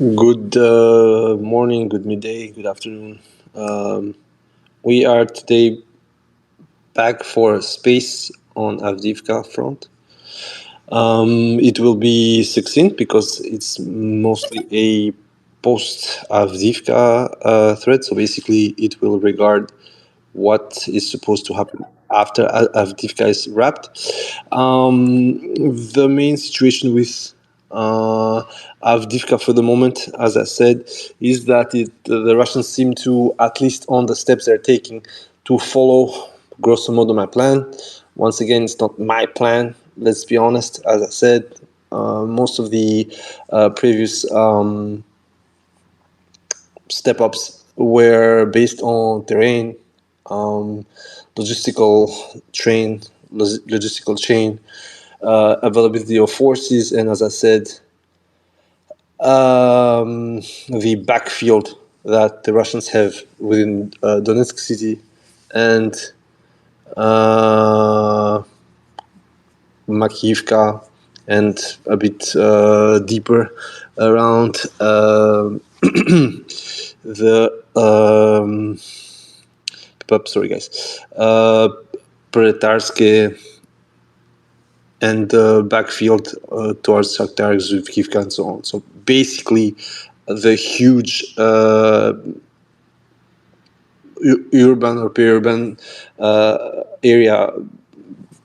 Good morning, good midday, good afternoon. Um, we are today back for space on Avdiivka front. It will be succinct because it's mostly a post-Avdiivka thread. So basically, it will regard what is supposed to happen after Avdiivka is wrapped. The main situation with Avdiivka for the moment, as I said, is that the Russians seem to, at least on the steps they're taking, to follow grosso modo my plan. Once again, it's not my plan. Let's be honest. As I said, most of the previous step ups were based on terrain, um, logistical chain, availability of forces, and as I said, the backfield that the Russians have within Donetsk city and Makiivka and a bit deeper around the sorry guys, Proletarsky and the backfield towards Shakhtar, Zhivkivka, and so on. So basically, the huge urban or peri-urban area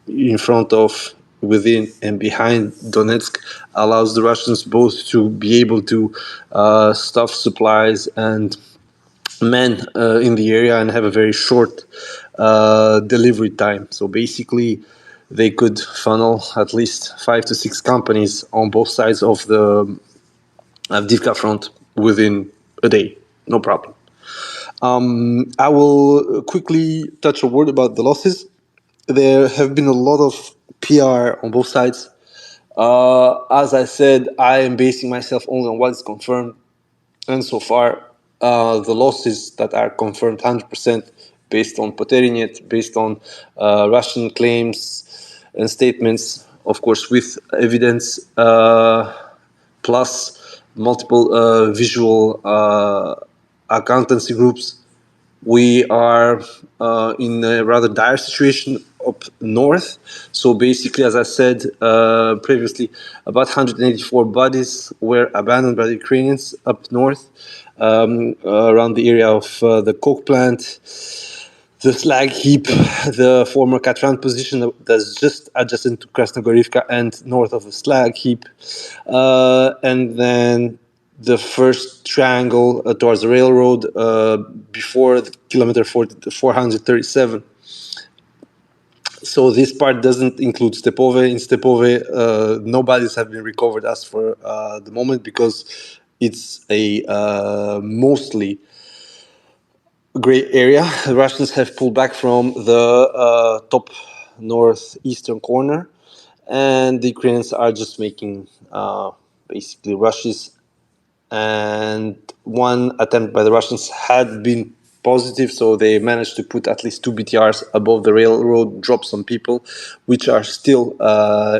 in front of, within, and behind Donetsk allows the Russians both to be able to stuff supplies and men in the area and have a very short delivery time. So basically, they could funnel at least 5 to 6 companies on both sides of the Avdiivka front within a day, no problem. I will quickly touch a word about the losses. There have been a lot of PR on both sides. As I said, I am basing myself only on what is confirmed, and so far, the losses that are confirmed 100% based on Poterinet, based on Russian claims and statements, of course, with evidence, plus multiple visual accountancy groups. We are in a rather dire situation up north. So basically, as I said previously, about 184 bodies were abandoned by the Ukrainians up north, around the area of the coke plant, the slag heap, the former Katran position that's just adjacent to Krasnogorivka and north of the slag heap, and then the first triangle towards the railroad before the kilometer 437. So this part doesn't include Stepove. In Stepove, no bodies have been recovered as for the moment because it's a mostly gray area. The Russians have pulled back from the top northeastern corner, and the Ukrainians are just making basically rushes. And one attempt by the Russians had been positive, so they managed to put at least 2 BTRs above the railroad, drop some people, which are still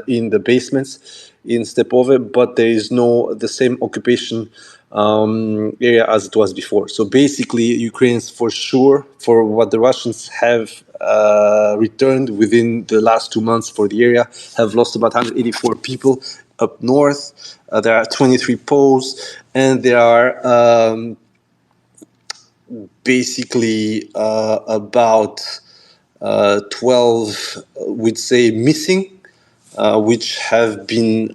in the basements in Stepove, but there is no the same occupation area as it was before. So basically, Ukrainians, for sure, for what the Russians have returned within the last 2 months for the area, have lost about 184 people up north. There are 23 posts, and there are basically about 12, we'd say, missing, which have been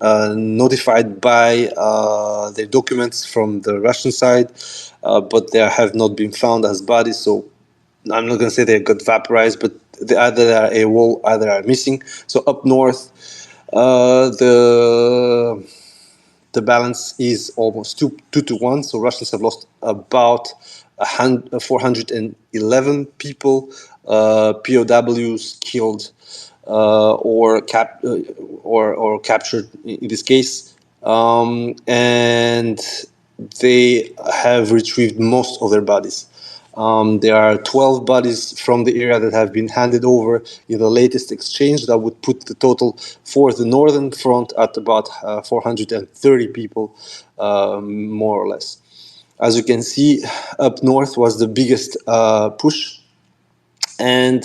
notified by their documents from the Russian side, but they have not been found as bodies. So I'm not going to say they got vaporized, but they either are AWOL, either are missing. So up north, the balance is almost 2-1. So Russians have lost about 411 people, POWs killed or captured in this case, and they have retrieved most of their bodies. There are 12 bodies from the area that have been handed over in the latest exchange. That would put the total for the northern front at about 430 people, more or less. As you can see, up north was the biggest push. And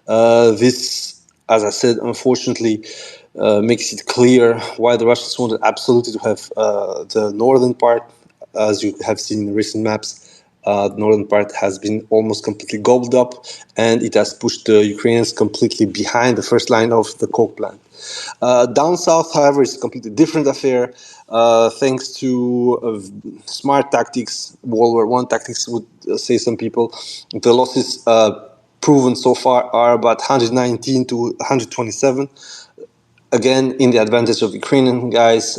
this, as I said, unfortunately, makes it clear why the Russians wanted absolutely to have the northern part. As you have seen in recent maps, the northern part has been almost completely gobbled up, and it has pushed the Ukrainians completely behind the first line of the coke plant. Down south, however, is a completely different affair. Thanks to smart tactics, World War I tactics, would say some people, the losses proven so far are about 119 to 127. Again, in the advantage of Ukrainian guys,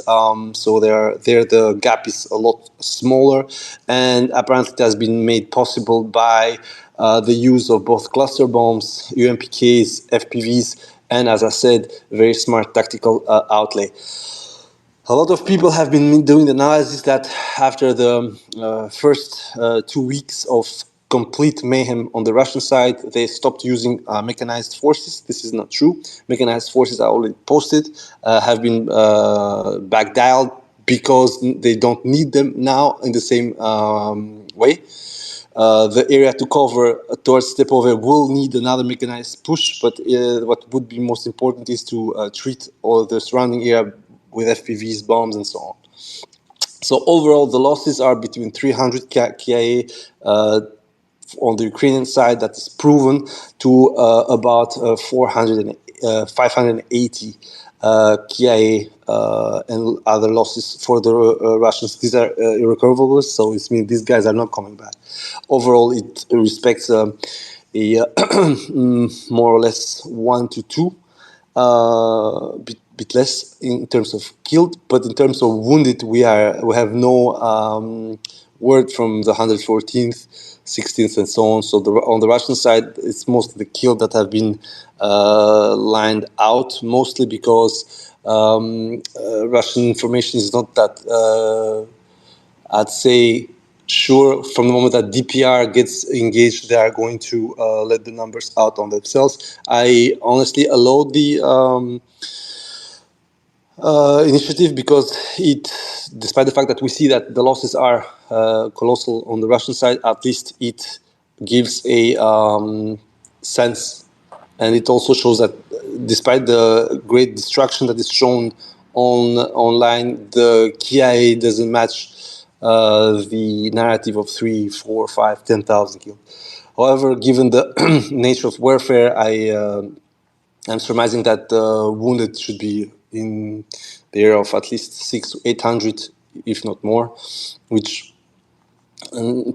so there the gap is a lot smaller, and apparently it has been made possible by the use of both cluster bombs, UMPKs, FPVs, and, as I said, very smart tactical outlay. A lot of people have been doing the analysis that after the first 2 weeks of complete mayhem on the Russian side, they stopped using mechanized forces. This is not true. Mechanized forces are already posted, have been backdialed because they don't need them now in the same way. The area to cover towards Stepove will need another mechanized push, but what would be most important is to treat all the surrounding area with FPVs, bombs, and so on. So overall, the losses are between 300 KIA on the Ukrainian side, that is proven, to about 580 KIA and other losses for the Russians. These are irrecoverable, so it means these guys are not coming back. Overall, it respects a more or less 1 to 2. Bit less in terms of killed, but in terms of wounded, we have no word from the 114th, 16th, and so on. So on the Russian side, it's mostly the killed that have been lined out, mostly because Russian information is not that, I'd say, sure. From the moment that DPR gets engaged, they are going to let the numbers out on themselves. I honestly allowed the initiative because despite the fact that we see that the losses are colossal on the Russian side, at least it gives a sense, and it also shows that despite the great destruction that is shown online, the KIA doesn't match the narrative of 3, 4, 5, 10,000 killed. However, given the nature of warfare, I'm surmising that the wounded should be in the area of at least 600 to 800, if not more, which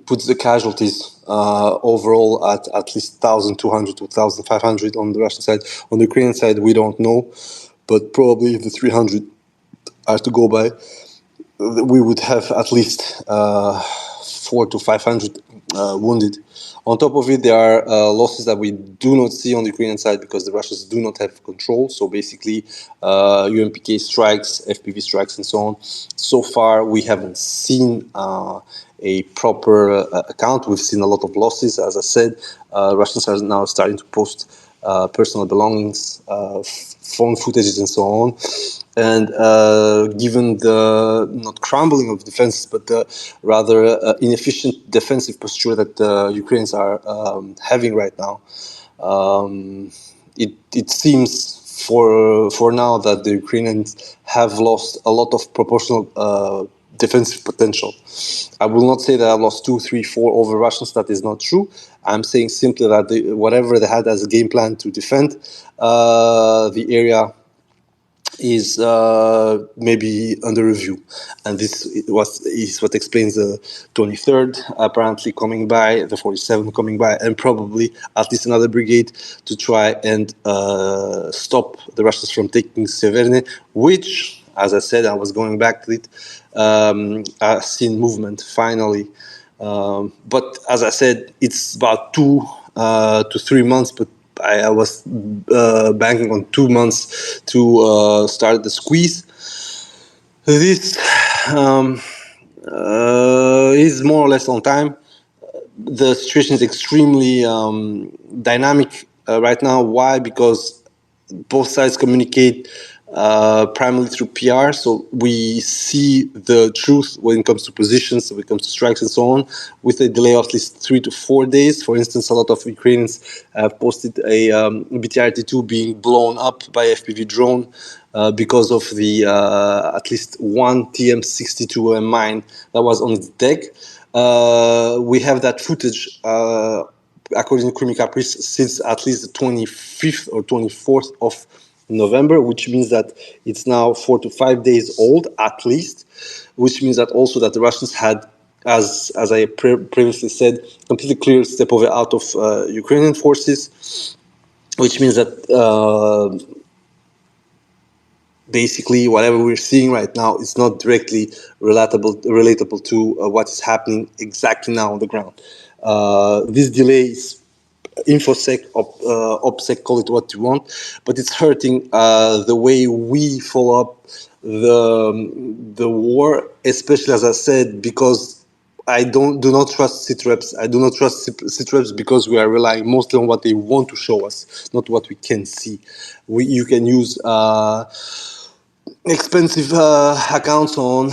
puts the casualties overall at least 1,200 to 1,500 on the Russian side. On the Ukrainian side, we don't know, but probably the 300 are to go by. We would have at least 400 to 500 wounded. On top of it, there are losses that we do not see on the Ukrainian side because the Russians do not have control. So basically, UMPK strikes, FPV strikes, and so on. So far, we haven't seen a proper account. We've seen a lot of losses. As I said, Russians are now starting to post personal belongings, phone footages, and so on. And given the not crumbling of defenses, but the rather inefficient defensive posture that the Ukrainians are having right now, it seems for now that the Ukrainians have lost a lot of proportional defensive potential. I will not say that I lost 2, 3, 4 over Russians. That is not true. I'm saying simply that whatever they had as a game plan to defend the area is maybe under review, and this is what explains the 23rd apparently coming by, the 47th coming by, and probably at least another brigade to try and stop the Russians from taking Severne, which, as I said, I was going back to it, I've seen movement finally, but as I said, it's about 2 to 3 months, but I was banking on 2 months to start the squeeze. This is more or less on time. the situation is extremely dynamic right now. Why? Because both sides communicate primarily through PR, so we see the truth when it comes to positions, when it comes to strikes and so on, with a delay of at least 3 to 4 days. For instance, a lot of Ukrainians have posted a BTR-82 being blown up by FPV drone because of the at least one TM62 mine that was on its deck. We have that footage, according to Krimi Caprice, since at least the 25th or 24th of November, which means that it's now 4 to 5 days old at least, which means that also that the Russians had, as I previously said, completely cleared Stepove out of Ukrainian forces, which means that basically whatever we're seeing right now is not directly relatable to what is happening exactly now on the ground. These delays, infosec, opsec, call it what you want, but it's hurting the way we follow up the war, especially, as I said, because I do not trust sit-reps. I do not trust sit-reps because we are relying mostly on what they want to show us, not what we can see. You can use expensive accounts on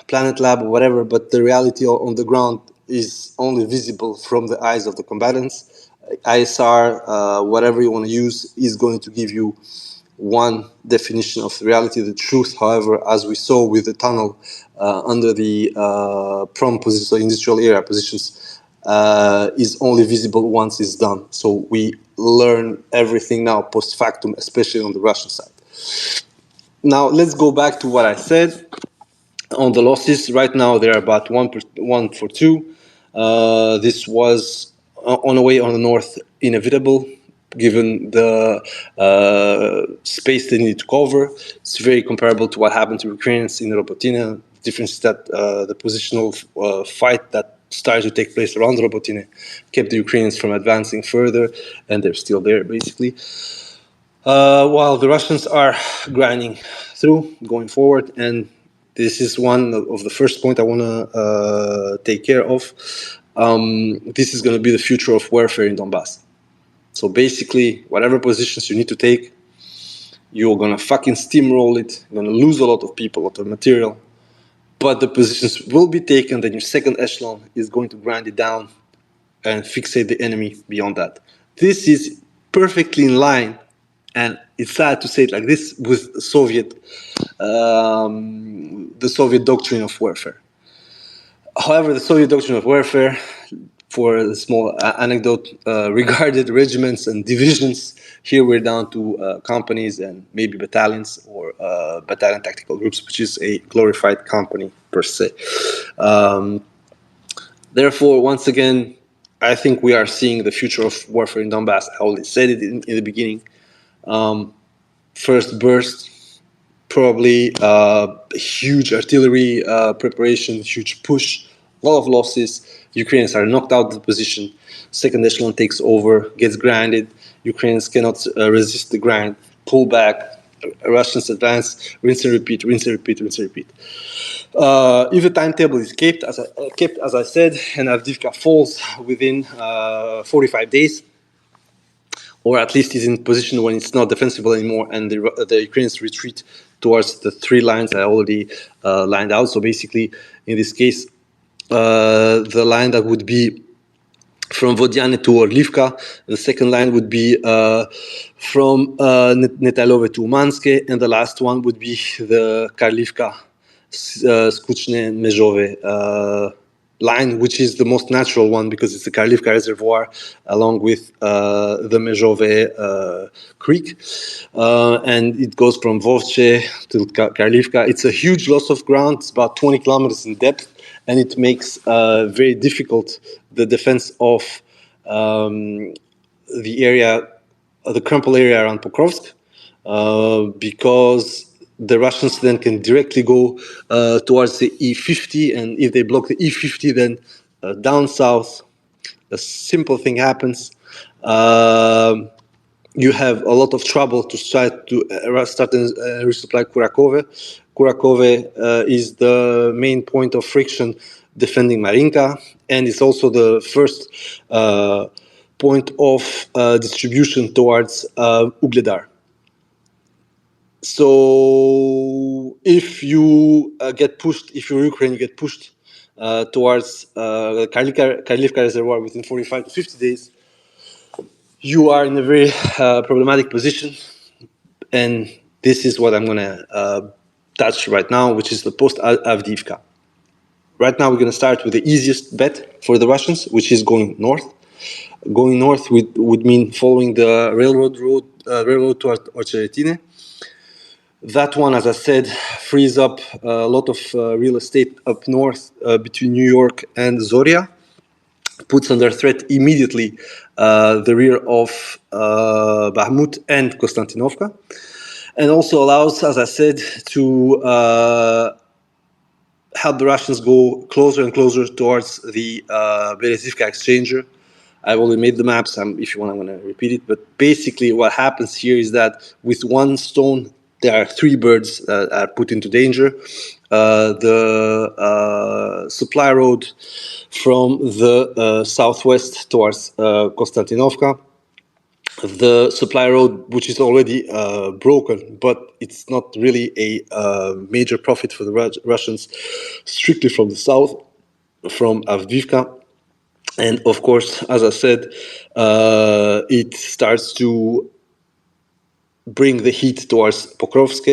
Planet Lab or whatever, but the reality on the ground is only visible from the eyes of the combatants. ISR, whatever you want to use, is going to give you one definition of reality, the truth. However, as we saw with the tunnel under the PROM positions, so industrial area positions, is only visible once it's done. So we learn everything now post factum, especially on the Russian side. Now, let's go back to what I said on the losses. Right now, they're about 1 for 2. This was on the way on the north inevitable, given the space they need to cover. It's very comparable to what happened to Ukrainians in Robotyne. The difference is that the positional fight that started to take place around Robotyne kept the Ukrainians from advancing further, and they're still there, basically. While the Russians are grinding through, going forward, and this is one of the first point I want to take care of. This is going to be the future of warfare in Donbass. So basically, whatever positions you need to take, you're going to fucking steamroll it. You're going to lose a lot of people, a lot of material, but the positions will be taken. Then your second echelon is going to grind it down and fixate the enemy beyond that. This is perfectly in line, and it's sad to say it like this, with the Soviet doctrine of warfare. However, the Soviet doctrine of warfare, for a small anecdote, regarded regiments and divisions. Here we're down to companies and maybe battalions or battalion tactical groups, which is a glorified company per se. Therefore, once again, I think we are seeing the future of warfare in Donbass. I already said it in the beginning. First burst, probably huge artillery preparation, huge push, a lot of losses. Ukrainians are knocked out of the position. Second echelon takes over, gets grinded. Ukrainians cannot resist the grind, pull back. Russians advance, rinse and repeat, rinse and repeat, rinse and repeat. If the timetable is kept, as I said, and Avdiivka falls within 45 days, or at least is in position when it's not defensible anymore, and the Ukrainians retreat towards the 3 lines I already lined out. So basically, in this case, the line that would be from Vodiane to Orlivka, the second line would be from Netalove to Umanske, and the last one would be the Karlivka, Skuchne, Mezhove line, which is the most natural one because it's the Karlivka reservoir along with the Mezhove creek, and it goes from Vovche to Karlivka. It's a huge loss of ground. It's about 20 kilometers in depth, and it makes very difficult the defense of the area, the crumple area around Pokrovsk, because the Russians then can directly go towards the E50, and if they block the E50, then down south, a simple thing happens. You have a lot of trouble to start and resupply Kurakove. Kurakove is the main point of friction defending Marinka, and it's also the first point of distribution towards Ugledar. So if you get pushed, if you're Ukraine, you get pushed towards Karlivka Reservoir within 45 to 50 days, you are in a very problematic position. And this is what I'm going to touch right now, which is the post-Avdiivka. Right now, we're going to start with the easiest bet for the Russians, which is going north. Going north would mean following the railroad towards Ocheretine. That one, as I said, frees up a lot of real estate up north between New York and Zoria, puts under threat immediately the rear of Bakhmut and Konstantinovka, and also allows, as I said, to help the Russians go closer and closer towards the Berezivka exchanger. I've already made the maps. If you want, I'm going to repeat it. But basically, what happens here is that with one stone, there are three birds that are put into danger. The supply road from the southwest towards Konstantinovka, the supply road, which is already broken, but it's not really a major profit for the Russians, strictly from the south, from Avdiivka. And of course, as I said, it starts to bring the heat towards Pokrovsk.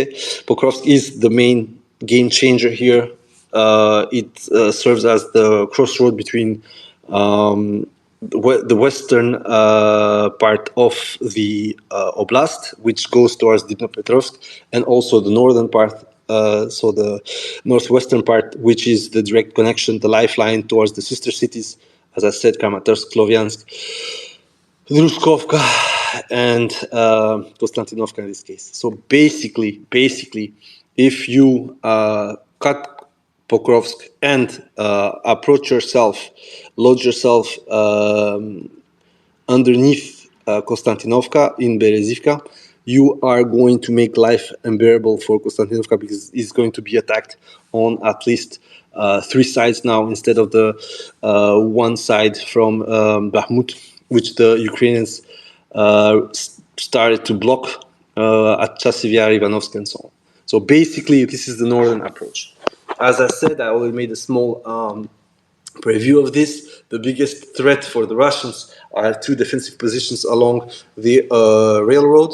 Pokrovsk is the main game changer here. It serves as the crossroad between the western part of the oblast, which goes towards Dnipropetrovsk, and also the northern part, so the northwestern part, which is the direct connection, the lifeline towards the sister cities, as I said, Kramatorsk, Slovyansk, Druzhkovka, and Konstantinovka in this case. So basically, if you cut Pokrovsk and approach yourself, lodge yourself underneath Konstantinovka in Berezivka, you are going to make life unbearable for Konstantinovka, because it's going to be attacked on at least three sides now, instead of the one side from Bakhmut, which the Ukrainians started to block at Chasiv-Yar, Ivanovsk, and so on. So basically, this is the northern approach. As I said, I already made a small preview of this. The biggest threat for the Russians are two defensive positions along the railroad.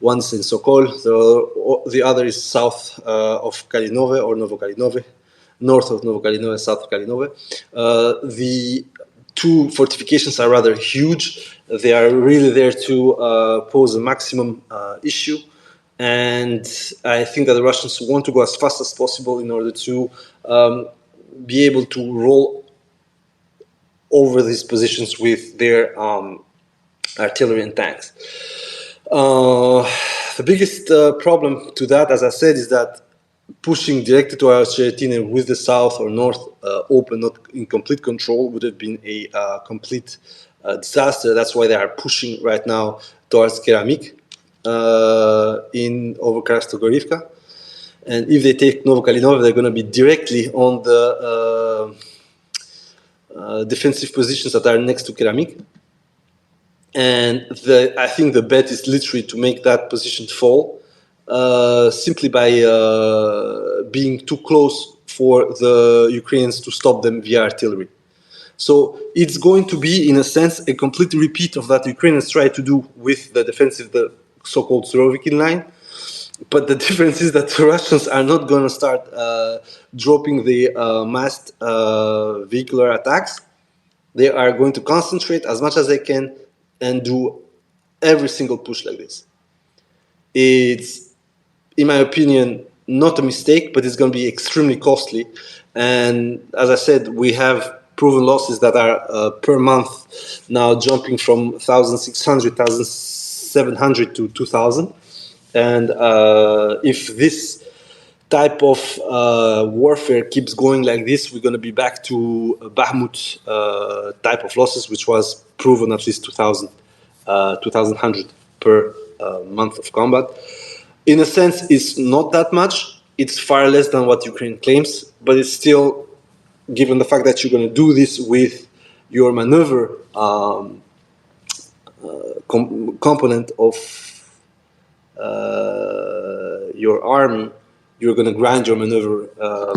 One's in Sokol, the other is south of Kalinove or Novokalinove, north of Novokalinove, south of Kalinove. The two fortifications are rather huge. They are really there to pose a maximum issue. And I think that the Russians want to go as fast as possible in order to be able to roll over these positions with their artillery and tanks. The biggest problem to that, as I said, is that pushing directly to Ocheretine with the south or north open, not in complete control, would have been a complete disaster. That's why they are pushing right now towards Keramik in over Krasnogorivka. And if they take Novokalinov, they're going to be directly on the defensive positions that are next to Keramik. And I think the bet is literally to make that position fall simply by being too close for the Ukrainians to stop them via artillery. So it's going to be, in a sense, a complete repeat of that the Ukrainians tried to do with the defensive, the so-called Surovikin line. But the difference is that the Russians are not going to start dropping the massed vehicular attacks. They are going to concentrate as much as they can and do every single push like this. It's, in my opinion, not a mistake, but it's going to be extremely costly. And as I said, we have proven losses that are per month now jumping from 1,600, 1,700 to 2,000. And if this type of warfare keeps going like this, we're going to be back to Bakhmut type of losses, which was proven at least 2,100 per month of combat. In a sense, it's not that much. It's far less than what Ukraine claims, but it's still given the fact that you're going to do this with your maneuver component of your army, you're going to grind your maneuver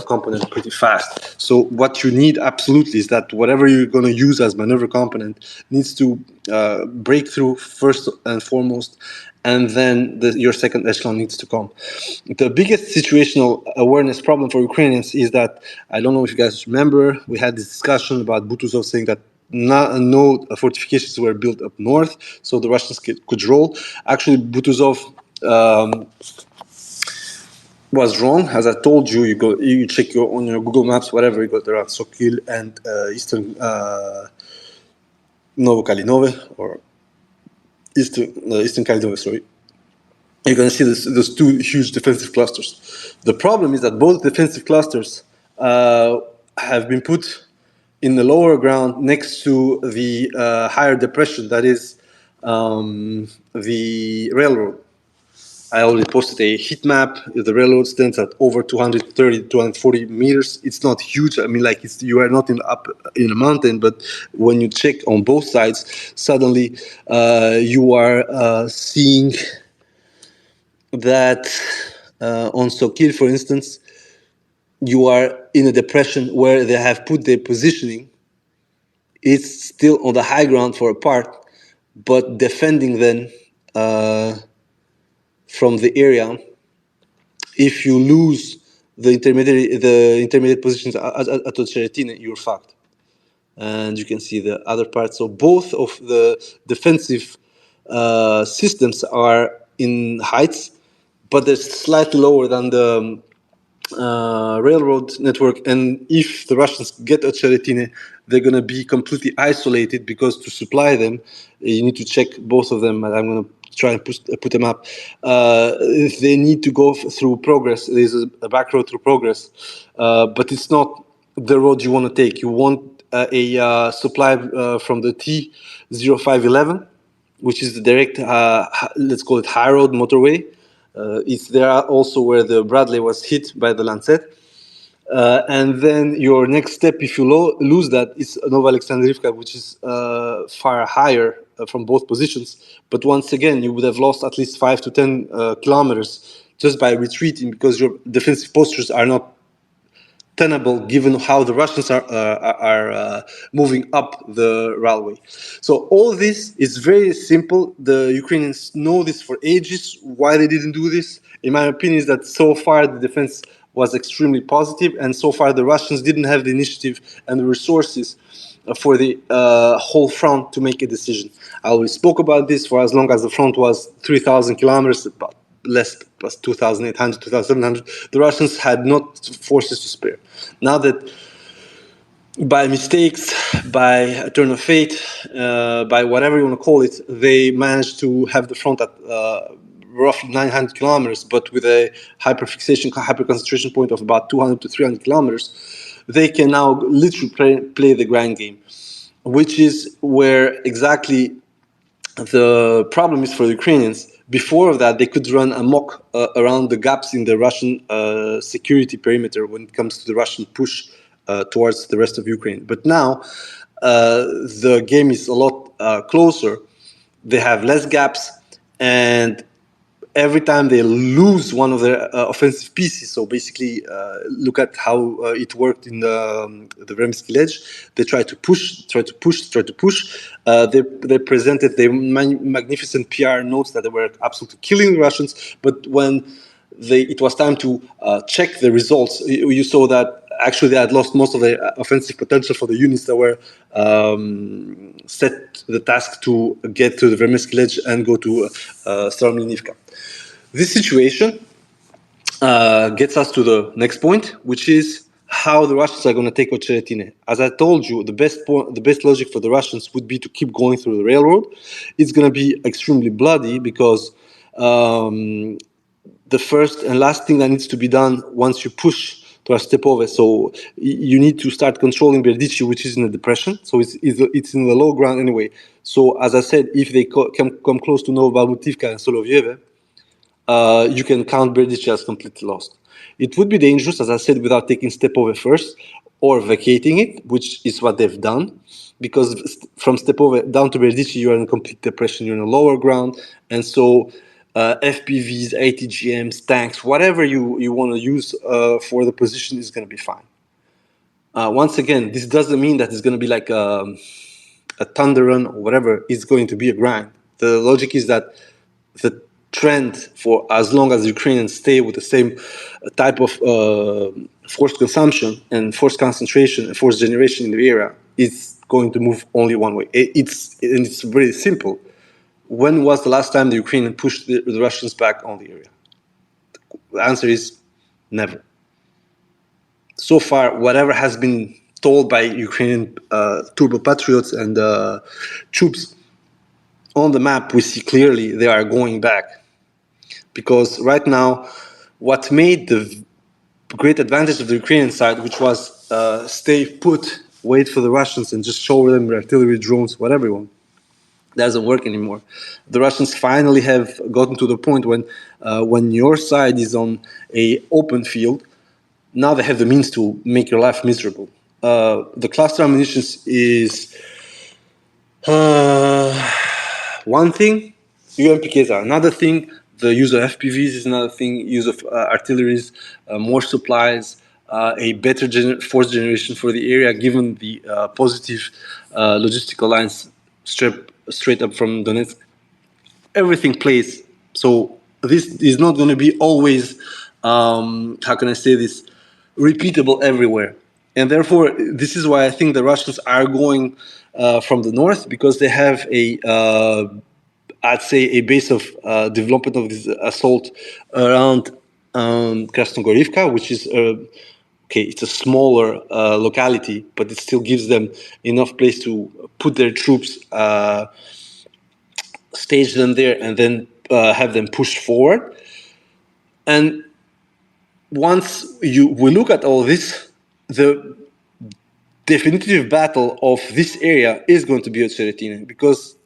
component pretty fast. So what you need absolutely is that whatever you're going to use as maneuver component needs to break through first and foremost, and then your second echelon needs to come. The biggest situational awareness problem for Ukrainians is that, I don't know if you guys remember, we had this discussion about Butuzov saying that no fortifications were built up north, so the Russians could roll. Actually, Butuzov was wrong. As I told you, you check on your Google Maps, whatever, you got around Sokil and eastern Novo-Kalinove, or eastern Kalinove, sorry. You're going to see those two huge defensive clusters. The problem is that both defensive clusters have been put in the lower ground next to the higher depression, that is the railroad. I already posted a heat map. The railroad stands at over 230, 240 meters. It's not huge. I mean, like you are not up in a mountain, but when you check on both sides, suddenly you are seeing that on Sokil, for instance, you are in a depression where they have put their positioning. It's still on the high ground for a part, but defending then from the area. If you lose the intermediate positions at Ocheretine, you're fucked. And you can see the other parts. So both of the defensive systems are in heights, but they're slightly lower than the railroad network. And if the Russians get Ocheretine, they're going to be completely isolated, because to supply them, you need to check both of them. And I'm going to try and put them up. They need to go through Progress. There's a back road through Progress, but it's not the road you want to take. You want a supply from the T0511, which is the direct, let's call it high road motorway. It's there also where the Bradley was hit by the Lancet. And then your next step, if you lose that, is Nova Alexandrivka, which is far higher from both positions. But once again, you would have lost at least 5 to 10 kilometers just by retreating, because your defensive postures are not tenable given how the Russians are moving up the railway. So all this is very simple. The Ukrainians know this for ages. Why they didn't do this, in my opinion, is that so far the defense was extremely positive, and so far the Russians didn't have the initiative and the resources for the whole front to make a decision. I already spoke about this. For as long as the front was 3,000 kilometers, about less, plus 2,800, 2,700, the Russians had not forces to spare. Now that by mistakes, by a turn of fate, by whatever you want to call it, they managed to have the front at roughly 900 kilometers, but with a hyperfixation, hyperconcentration point of about 200 to 300 kilometers, they can now literally play the grind game, which is where exactly the problem is for the Ukrainians. Before that, they could run amok around the gaps in the Russian security perimeter when it comes to the Russian push towards the rest of Ukraine. But now the game is a lot closer. They have less gaps, and every time they lose one of their offensive pieces, so basically look at how it worked in the Vremsky Ledge, they try to push. They presented their magnificent PR notes that they were absolutely killing the Russians, but when it was time to check the results, you saw that actually they had lost most of their offensive potential for the units that were set the task to get to the Vremsky Ledge and go to Staromlinivka. This situation gets us to the next point, which is how the Russians are going to take Ocheretine. As I told you, the best logic for the Russians would be to keep going through the railroad. It's going to be extremely bloody, because the first and last thing that needs to be done once you push to Stepove, so you need to start controlling Berdichi, which is in a depression. So it's in the low ground anyway. So as I said, if they come close to Novobalmutivka and Solovyeve, you can count Berdichi as completely lost. It would be dangerous, as I said, without taking Stepove first. or vacating it, which is what they've done. Because from Stepove down to Berdichi, you're in complete depression, you're in a lower ground. And so FPVs, ATGMs, tanks, whatever you want to use for the position is going to be fine. Once again, this doesn't mean that it's going to be like a thunder run or whatever. It's going to be a grind. The logic is that the trend for as long as Ukrainians stay with the same type of force consumption and force concentration and force generation in the area is going to move only one way. It's very simple. When was the last time the Ukrainians pushed the Russians back on the area? The answer is never. So far, whatever has been told by Ukrainian turbo patriots and troops on the map, we see clearly they are going back. Because right now, what made the great advantage of the Ukrainian side, which was stay put, wait for the Russians and just show them artillery, drones, whatever you want, doesn't work anymore. The Russians finally have gotten to the point when your side is on a open field, now they have the means to make your life miserable. The cluster ammunition is one thing, UMPKs are another thing, the use of FPVs is another thing, use of artilleries, more supplies, a better force generation for the area given the positive logistical lines straight up from Donetsk. Everything plays. So this is not going to be always, how can I say this, repeatable everywhere. And therefore, this is why I think the Russians are going from the north, because they have I'd say, a base of development of this assault around Krasnogorivka, which is, okay, it's a smaller locality, but it still gives them enough place to put their troops, stage them there, and then have them push forward. And once we look at all this, the definitive battle of this area is going to be at Cheretine, because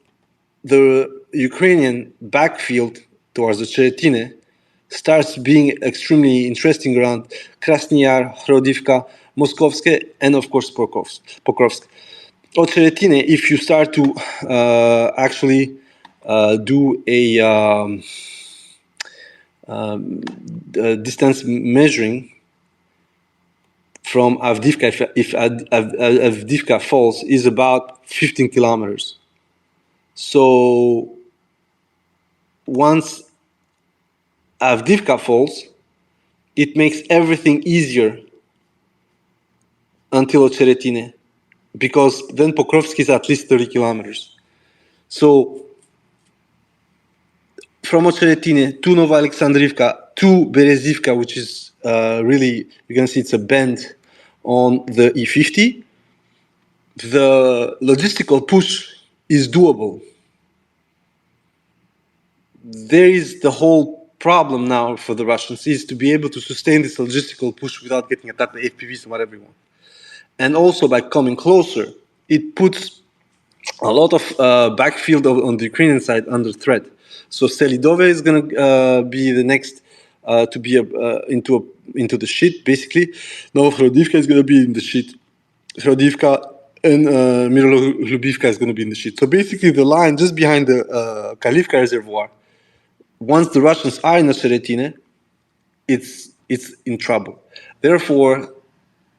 the Ukrainian backfield towards the Cheretine starts being extremely interesting around Krasny Yar, Hrodivka, Moskovske, and of course Pokrovsk. At Cheretine, if you start to actually do a distance measuring from Avdiivka, if Avdiivka falls, is about 15 kilometers. So once Avdiivka falls, it makes everything easier until Cheretine, because then Pokrovsk is at least 30 kilometers. So from Cheretine to Nova Alexandrivka to Berezivka, which is really, you can see it's a bend on the E50, the logistical push is doable. There is the whole problem now for the Russians is to be able to sustain this logistical push without getting attacked by FPVs and whatever you want. And also by coming closer, it puts a lot of backfield on the Ukrainian side under threat. So Selidove is going to be the next to be into the shit, basically. Now Hrodivka is going to be in the shit. Hrodivka and Mirolubivka is going to be in the shit. So basically the line just behind the Kalivka reservoir, once the Russians are in the Cheretine, it's in trouble. Therefore,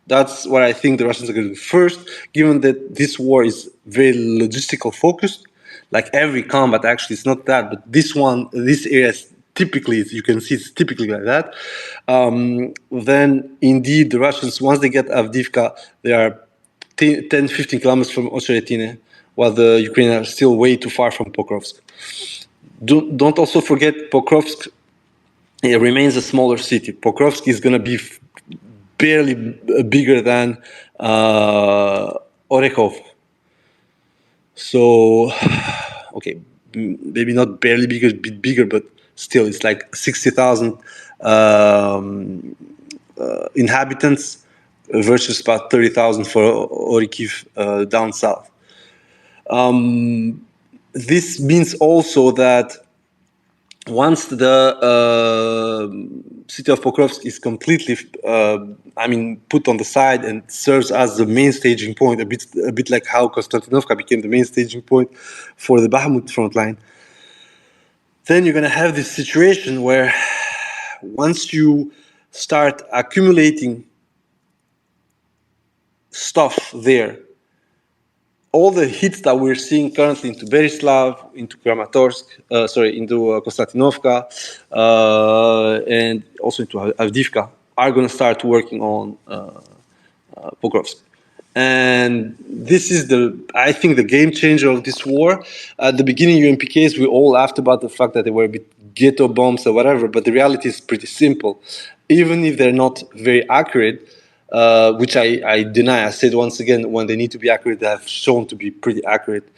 that's what I think the Russians are going to do first, given that this war is very logistical focused. Like every combat, actually, it's not that, but this area is typically, you can see it's typically like that. Then, indeed, the Russians, once they get Avdiivka, they are 10, 15 kilometers from Cheretine, while the Ukrainians are still way too far from Pokrovsk. Don't also forget Pokrovsk. It remains a smaller city. Pokrovsk is going to be barely bigger than Orekhov. So, okay, maybe not barely bigger, a bit bigger, but still, it's like 60,000 inhabitants versus about 30,000 for Orekhov down south. This means also that once the city of Pokrovsk is completely, put on the side and serves as the main staging point, a bit like how Konstantinovka became the main staging point for the Bakhmut front line, then you're going to have this situation where once you start accumulating stuff there, all the hits that we're seeing currently into Berislav, into Kramatorsk, into Konstantinovka, and also into Avdiivka, are going to start working on Pokrovsk. And this is I think, the game changer of this war. At the beginning, UNPKs, we all laughed about the fact that they were a bit ghetto bombs or whatever, but the reality is pretty simple. Even if they're not very accurate, which I deny. I said once again, when they need to be accurate, they have shown to be pretty accurate.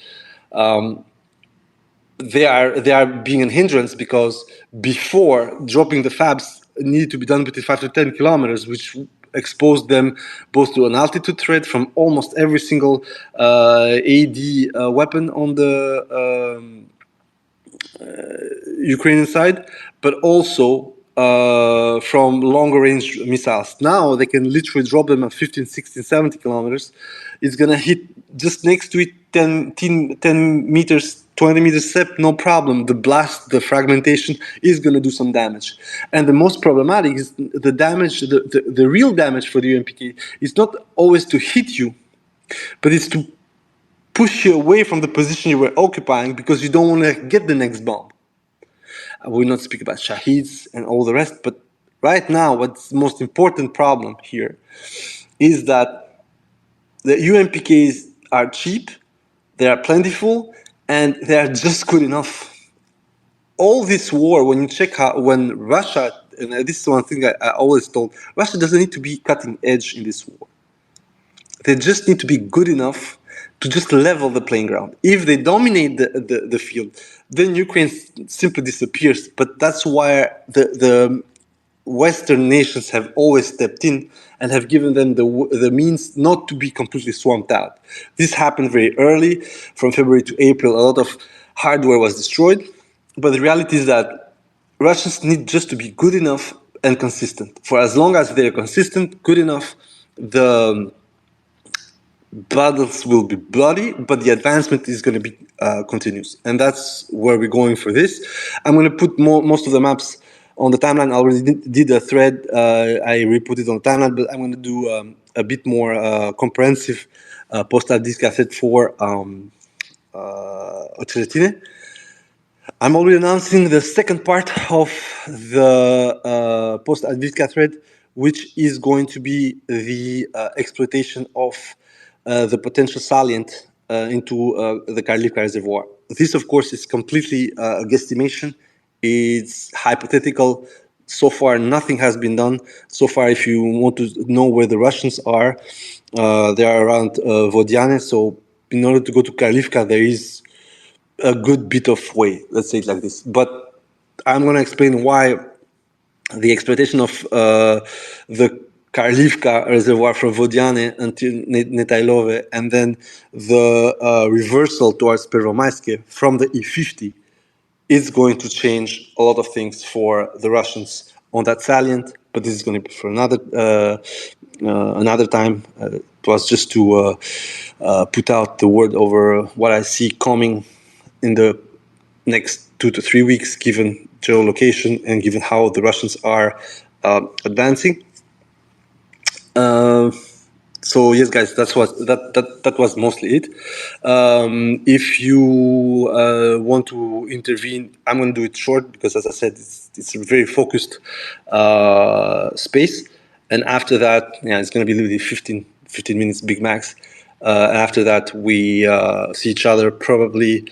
They are being a hindrance because before dropping the FABs needed to be done within 5 to 10 kilometers, which exposed them both to an altitude threat from almost every single AD weapon on the Ukrainian side, but also from longer range missiles. Now they can literally drop them at 15, 16, 70 kilometers. It's going to hit just next to it 10 meters, 20 meters step, no problem. The blast, the fragmentation is going to do some damage. And the most problematic is the damage, the real damage for the UNPK is not always to hit you, but it's to push you away from the position you were occupying because you don't want to get the next bomb. I will not speak about Shaheeds and all the rest, but right now, what's the most important problem here is that the UNPKs are cheap, they are plentiful, and they are just good enough. All this war, when you check when Russia, and this is one thing I always told, Russia doesn't need to be cutting edge in this war. They just need to be good enough to just level the playing ground. If they dominate the field, then Ukraine simply disappears. But that's why the Western nations have always stepped in and have given them the means not to be completely swamped out. This happened very early. From February to April, a lot of hardware was destroyed. But the reality is that Russians need just to be good enough and consistent. For as long as they're consistent, good enough, the battles will be bloody, but the advancement is going to be continuous. And that's where we're going for this. I'm going to put most of the maps on the timeline. I already did a thread. I re-put it on the timeline, but I'm going to do a bit more comprehensive post-Avdiivka thread for Ocheretine. I'm already announcing the second part of the post-Avdiivka thread, which is going to be the exploitation of the potential salient into the Karlivka reservoir. This, of course, is completely a guesstimation. It's hypothetical. So far, nothing has been done. So far, if you want to know where the Russians are, they are around Vodiane. So in order to go to Karlivka, there is a good bit of way, let's say it like this. But I'm going to explain why the exploitation of the Karlivka reservoir from Vodiane until Netailove, and then the reversal towards Pervomayske from the E50 is going to change a lot of things for the Russians on that salient. But this is going to be for another time. It was just to put out the word over what I see coming in the next 2 to 3 weeks, given geolocation and given how the Russians are advancing. So yes, guys, that was mostly it. If you want to intervene, I'm going to do it short because, as I said, it's a very focused space. And after that, it's going to be literally 15 minutes, big max. And after that, we see each other probably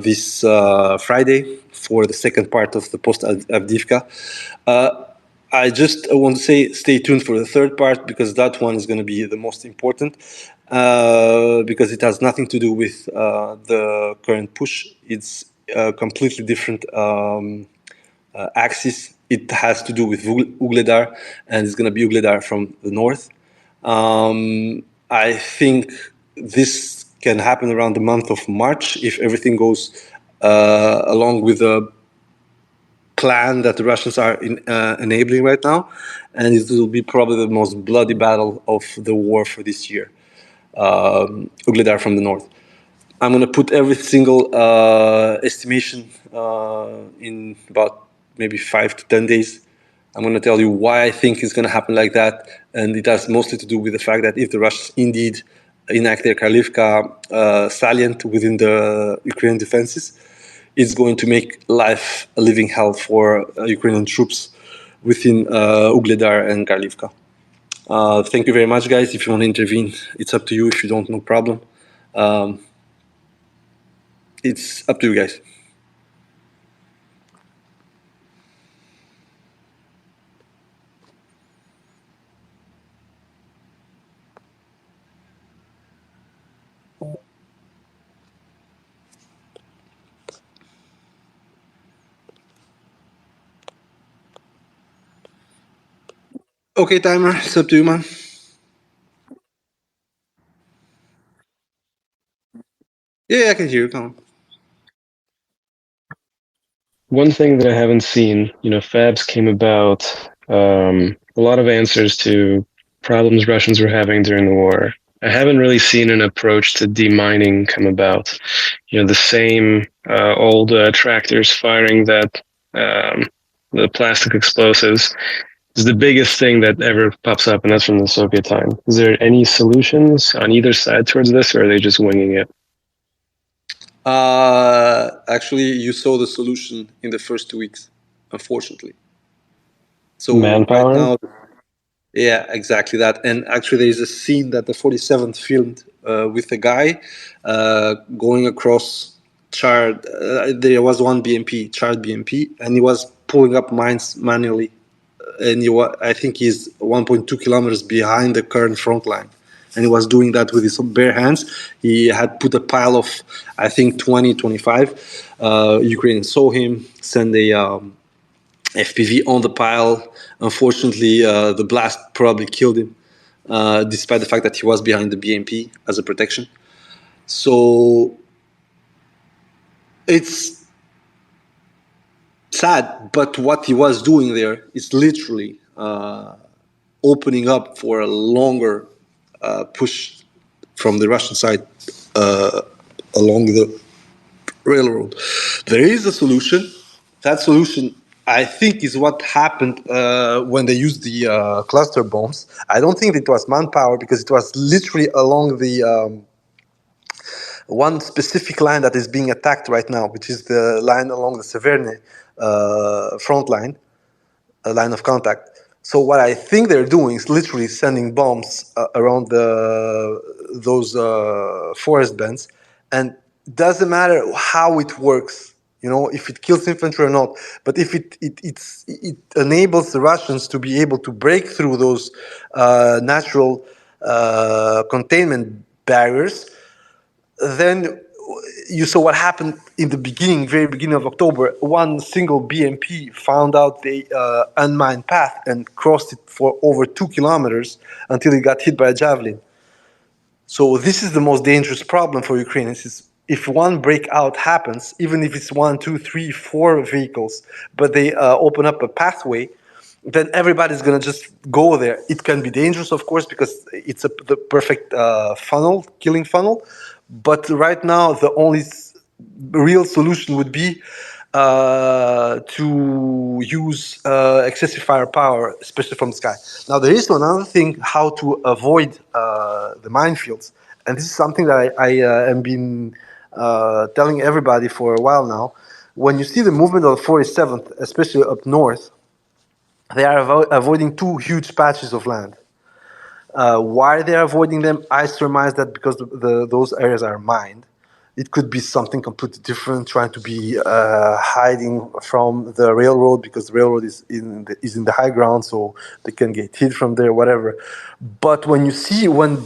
this Friday for the second part of the post-Avdiivka. I just want to say stay tuned for the third part, because that one is going to be the most important, because it has nothing to do with the current push. It's a completely different axis. It has to do with Ugledar, and it's going to be Ugledar from the north. I think this can happen around the month of March if everything goes along with the plan that the Russians are enabling right now, and it will be probably the most bloody battle of the war for this year. Ugledar from the north. I'm going to put every single estimation in about maybe 5 to 10 days. I'm going to tell you why I think it's going to happen like that, and it has mostly to do with the fact that if the Russians indeed enact their Karlivka salient within the Ukrainian defenses, it's going to make life a living hell for Ukrainian troops within Ugledar and Karlivka. Thank you very much, guys. If you want to intervene, it's up to you. If you don't, no problem. It's up to you guys. Okay, timer. It's up to you, man. Yeah, I can hear you. Come on. One thing that I haven't seen, Fabs came about a lot of answers to problems Russians were having during the war. I haven't really seen an approach to demining come about. The same old tractors firing the plastic explosives is the biggest thing that ever pops up, and that's from the Soviet time. Is there any solutions on either side towards this, or are they just winging it? Actually, you saw the solution in the first 2 weeks, unfortunately. So Manpower? right now, yeah, exactly that. And actually, there is a scene that the 47th filmed with a guy going across charred. There was one BMP, charred BMP, and he was pulling up mines manually. And I think he's 1.2 kilometers behind the current front line. And he was doing that with his bare hands. He had put a pile of, I think, 20, 25. Ukrainians saw him, send a FPV on the pile. Unfortunately, the blast probably killed him, despite the fact that he was behind the BMP as a protection. So it's sad, but what he was doing there is literally opening up for a longer push from the Russian side along the railroad. There is a solution. That solution, I think, is what happened when they used the cluster bombs. I don't think it was manpower because it was literally along the one specific line that is being attacked right now, which is the line along the Severne front line, a line of contact. So what I think they're doing is literally sending bombs around those forest bends, and doesn't matter how it works, if it kills infantry or not. But if it enables the Russians to be able to break through those natural containment barriers, then you saw what happened in the very beginning of October. One single BMP found out the unmined path and crossed it for over 2 kilometers until it got hit by a javelin. So this is the most dangerous problem for Ukrainians. Is if one breakout happens, even if it's 1, 2, 3, 4 vehicles, but they open up a pathway, then everybody's going to just go there. It can be dangerous, of course, because it's the perfect killing funnel. But right now, the only real solution would be to use excessive firepower, especially from the sky. Now, there is another thing, how to avoid the minefields. And this is something that I have been telling everybody for a while now. When you see the movement of the 47th, especially up north, they are avoiding 2 huge patches of land. Why they're avoiding them, I surmise that because those areas are mined. It could be something completely different, trying to be hiding from the railroad, because the railroad is in the high ground, so they can get hit from there, whatever. But when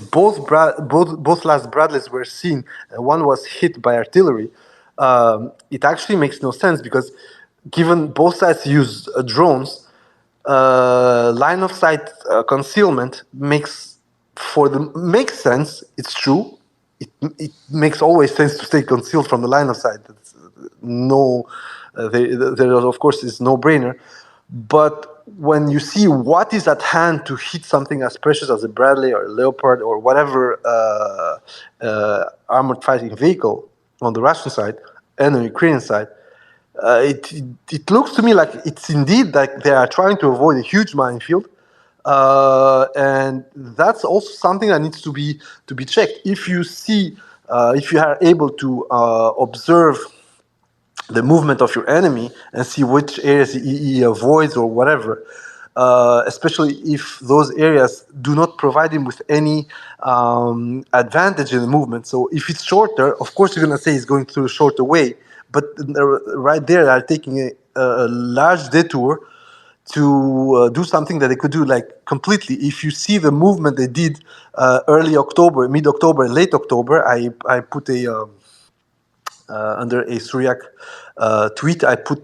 both last Bradleys were seen, one was hit by artillery, it actually makes no sense, because given both sides use drones, line of sight concealment makes sense. It's true. It makes always sense to stay concealed from the line of sight. No there of course is no brainer. But when you see what is at hand to hit something as precious as a Bradley or a Leopard or whatever armored fighting vehicle on the Russian side and on the Ukrainian side, it looks to me like it's indeed like they are trying to avoid a huge minefield, and that's also something that needs to be checked. If you see, if you are able to observe the movement of your enemy and see which areas he avoids or whatever, especially if those areas do not provide him with any advantage in the movement. So if it's shorter, of course you're going to say he's going through a shorter way, but right there they're taking a large detour to do something that they could do like completely. If you see the movement they did early October, mid-October, late October, I put under a Suryak tweet, I put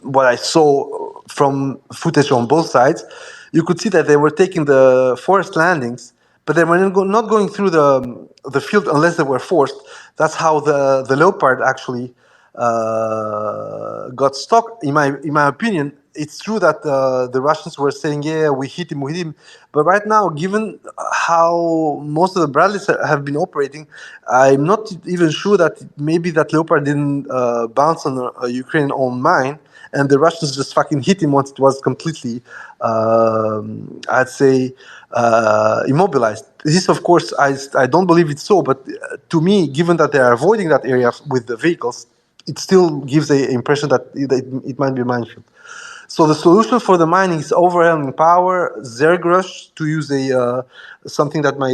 what I saw from footage on both sides. You could see that they were taking the forest landings, but they were not going through the field unless they were forced. That's how the Leopard actually got stuck. In my opinion, it's true that the Russians were saying, "Yeah, we hit him," but right now, given how most of the Bradleys have been operating, I'm not even sure that maybe that Leopard didn't bounce on a Ukrainian own mine, and the Russians just fucking hit him once it was completely, I'd say, immobilized. This, of course, I don't believe it's so, but to me, given that they are avoiding that area with the vehicles, it still gives the impression that it might be a minefield. So the solution for the mining is overwhelming power, Zerg rush, to use something that my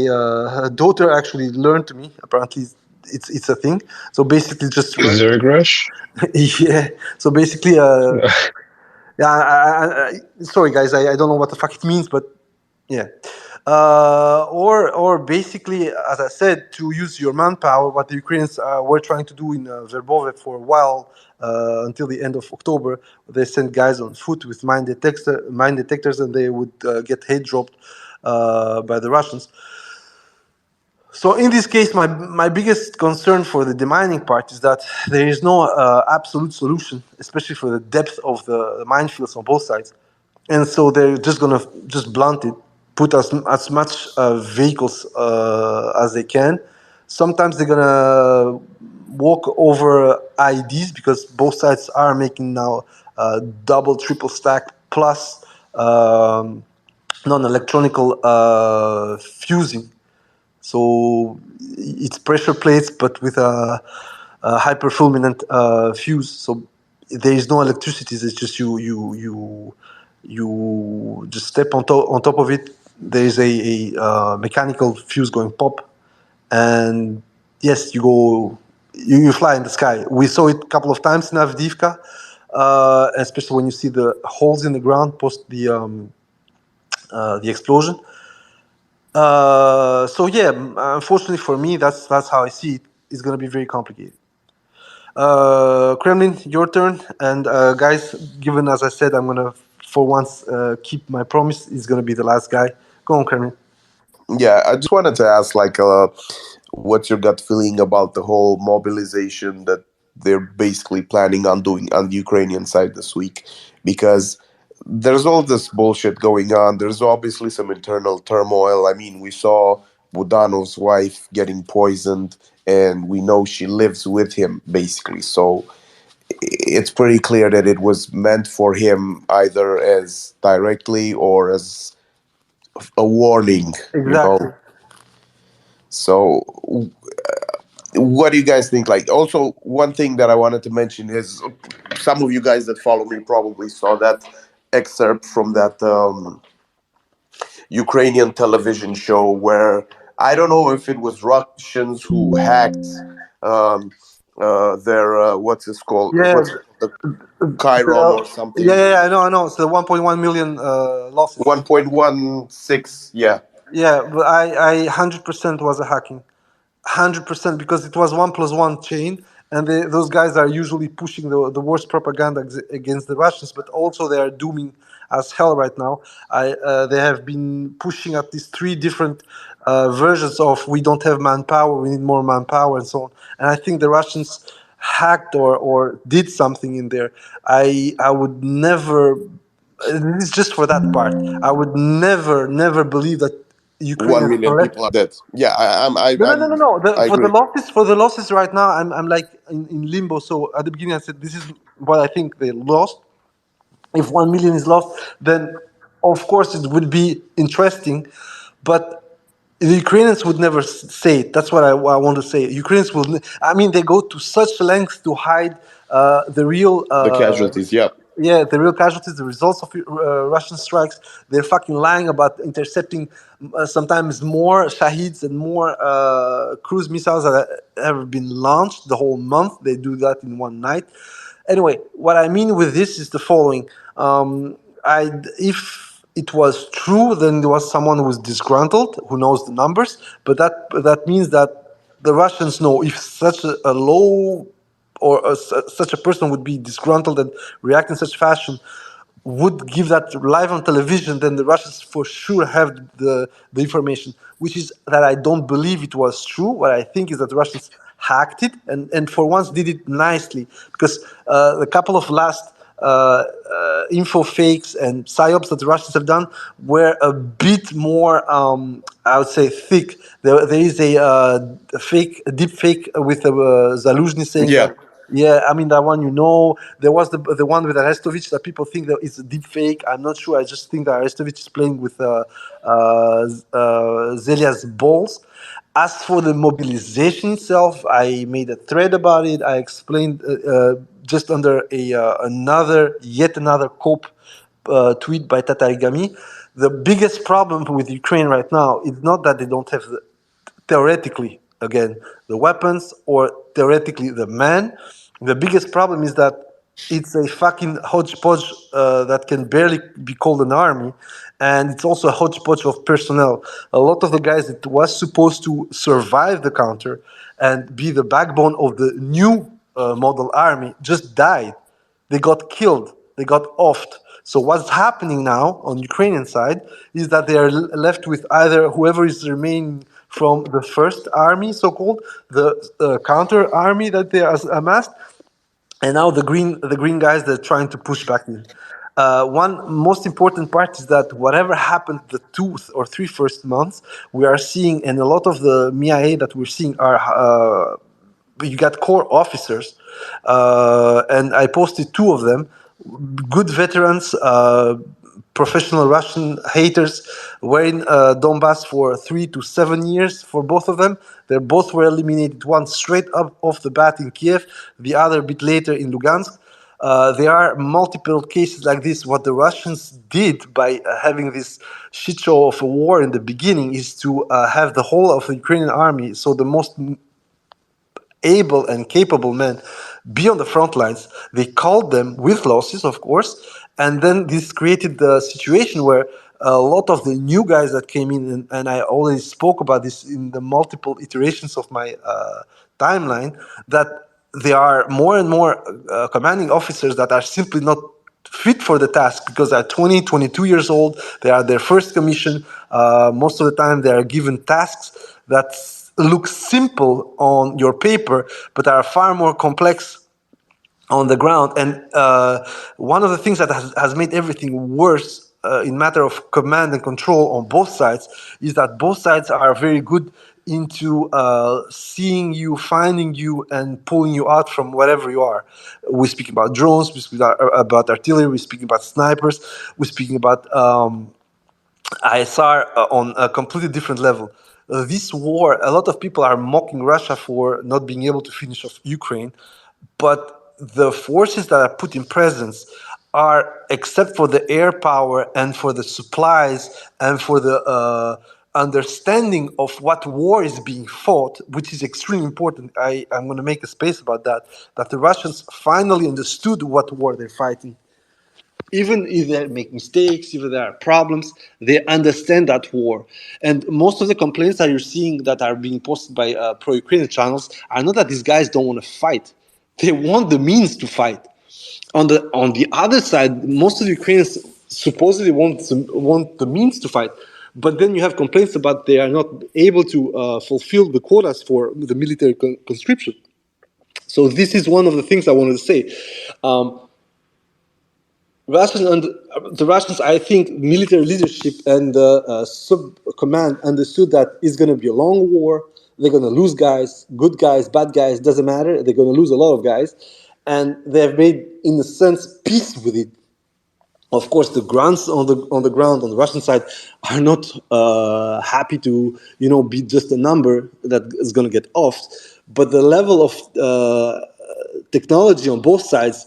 daughter actually learned to me. Apparently, it's a thing. So basically, just Zerg rush. yeah. So basically, yeah. Sorry, guys, I don't know what the fuck it means, but yeah. Or basically, as I said, to use your manpower, what the Ukrainians were trying to do in Verbove for a while, until the end of October. They sent guys on foot with mine detectors, and they would get head dropped by the Russians. So in this case, my biggest concern for the demining part is that there is no absolute solution, especially for the depth of the minefields on both sides. And so they're just going to just blunt it, put as much vehicles as they can. Sometimes they're going to walk over IEDs because both sides are making now double, triple stack plus non-electronical fusing. So it's pressure plates, but with a hyperfulminant fuse. So there is no electricity. It's just you just step on top of it. There is a mechanical fuse going pop, and yes, you fly in the sky. We saw it a couple of times in Avdiivka, especially when you see the holes in the ground post the explosion. So yeah, unfortunately for me, that's how I see it. It's going to be very complicated. Kremlin, your turn. And guys, given as I said, I'm going to for once keep my promise. It's going to be the last guy. Go on, Kremlin. Yeah, I just wanted to ask, what's your gut feeling about the whole mobilization that they're basically planning on doing on the Ukrainian side this week? Because there's all this bullshit going on. There's obviously some internal turmoil. I mean, we saw Budanov's wife getting poisoned, and we know she lives with him, basically. So it's pretty clear that it was meant for him either as directly or as a warning, Exactly. So what do you guys think? Like, also, one thing that I wanted to mention is some of you guys that follow me probably saw that excerpt from that Ukrainian television show where I don't know if it was Russians who hacked their what's it called? Yeah. What's the Chiron or something? Yeah, I know. It's the 1.1 million losses. 1.16, yeah. Yeah, but I 100% was a hacking. 100% because it was 1+1 chain, and those guys are usually pushing the worst propaganda against the Russians, but also they are dooming as hell right now. They have been pushing at least 3 different versions of we don't have manpower, we need more manpower, and so on. And I think the Russians hacked or did something in there, I would never. This is just for that part. I would never believe that 1 Ukrainians million left. people are dead. Yeah, No. I For the agree. losses, right now, I'm like in limbo. So at the beginning, I said this is what I think they lost. If 1 million is lost, then of course it would be interesting, but the Ukrainians would never say it. That's what I want to say. Ukrainians will. I mean, they go to such lengths to hide the real. The casualties, yeah. Yeah, the real casualties, the results of Russian strikes. They're fucking lying about intercepting sometimes more Shahids and more cruise missiles that have been launched the whole month. They do that in one night. Anyway, what I mean with this is the following. If it was true, then there was someone who was disgruntled, who knows the numbers, but that means that the Russians know if such a low or such a person would be disgruntled and react in such fashion, would give that live on television, then the Russians for sure have the information, which is that I don't believe it was true. What I think is that the Russians hacked it and for once did it nicely, because a couple of last info fakes and psyops that the Russians have done were a bit more, I would say, thick. There is a deep fake with Zaluzhny saying Yeah. that. Yeah, I mean that one. There was the one with Arestovich that people think that it's a deep fake. I'm not sure. I just think that Arestovich is playing with Zelia's balls. As for the mobilization itself, I made a thread about it. I explained just under yet another COP tweet by Tatarigami. The biggest problem with Ukraine right now is not that they don't have theoretically, again, the weapons or theoretically the men. The biggest problem is that it's a fucking hodgepodge that can barely be called an army, and it's also a hodgepodge of personnel. A lot of the guys that was supposed to survive the counter and be the backbone of the new model army just died. They got killed. They got offed. So what's happening now on Ukrainian side is that they are left with either whoever is remaining from the first army, so-called the counter army that they amassed, and now the green guys that are trying to push back in. One most important part is that whatever happened the 2 or 3 first months, we are seeing, and a lot of the MIA that we're seeing are you got corps officers, and I posted two of them, good veterans, professional Russian haters, were in Donbass for 3 to 7 years for both of them. They both were eliminated, one straight up off the bat in Kiev, the other a bit later in Lugansk. There are multiple cases like this. What the Russians did by having this shit show of a war in the beginning is to have the whole of the Ukrainian army, so the most able and capable men, be on the front lines. They called them with losses, of course, and then this created the situation where a lot of the new guys that came in, and I already spoke about this in the multiple iterations of my timeline, that there are more and more commanding officers that are simply not fit for the task because they're 20, 22 years old. They are their first commission. Most of the time, they are given tasks that look simple on your paper, but are far more complex on the ground. And one of the things that has made everything worse in matter of command and control on both sides is that both sides are very good into seeing you, finding you, and pulling you out from wherever you are. We're speaking about drones, we're speaking about artillery, we're speaking about snipers, we're speaking about ISR on a completely different level. This war, a lot of people are mocking Russia for not being able to finish off Ukraine, but the forces that are put in presence are, except for the air power and for the supplies and for the understanding of what war is being fought, which is extremely important. I'm going to make a space about that the Russians finally understood what war they're fighting. Even if they make mistakes, even if there are problems, they understand that war. And most of the complaints that you're seeing that are being posted by pro-Ukrainian channels are not that these guys don't want to fight. They want the means to fight. On the other side, most of the Ukrainians supposedly want the means to fight. But then you have complaints about they are not able to fulfill the quotas for the military conscription. So this is one of the things I wanted to say. The Russians, I think, military leadership and the sub-command understood that it's going to be a long war. They're going to lose guys, good guys, bad guys, doesn't matter. They're going to lose a lot of guys. And they've made, in a sense, peace with it. Of course, the grunts on the ground on the Russian side are not happy to be just a number that is going to get offed. But the level of technology on both sides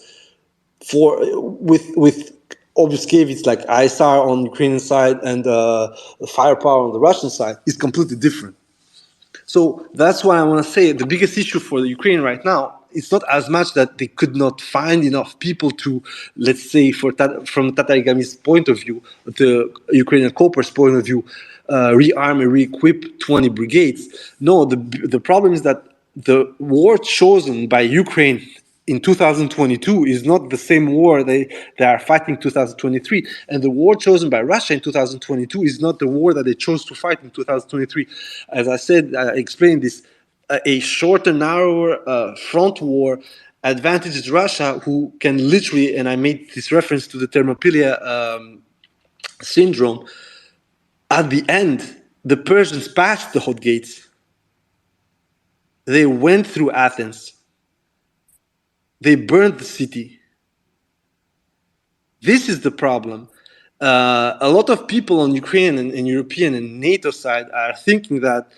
with obfuscate, it's like ISR on the Ukrainian side and firepower on the Russian side is completely different. So that's why I want to say the biggest issue for the Ukraine right now, it's not as much that they could not find enough people to, let's say, from Tatarigami's point of view, the Ukrainian Corpus point of view, rearm and re-equip 20 brigades. No, the problem is that the war chosen by Ukraine in 2022 is not the same war they are fighting in 2023. And the war chosen by Russia in 2022 is not the war that they chose to fight in 2023. As I said, I explained this, a shorter, narrower front war advantages Russia, who can literally, and I made this reference to the Thermopylae syndrome, at the end, the Persians passed the hot gates. They went through Athens. They burned the city. This is the problem. A lot of people on Ukrainian and European and NATO side are thinking that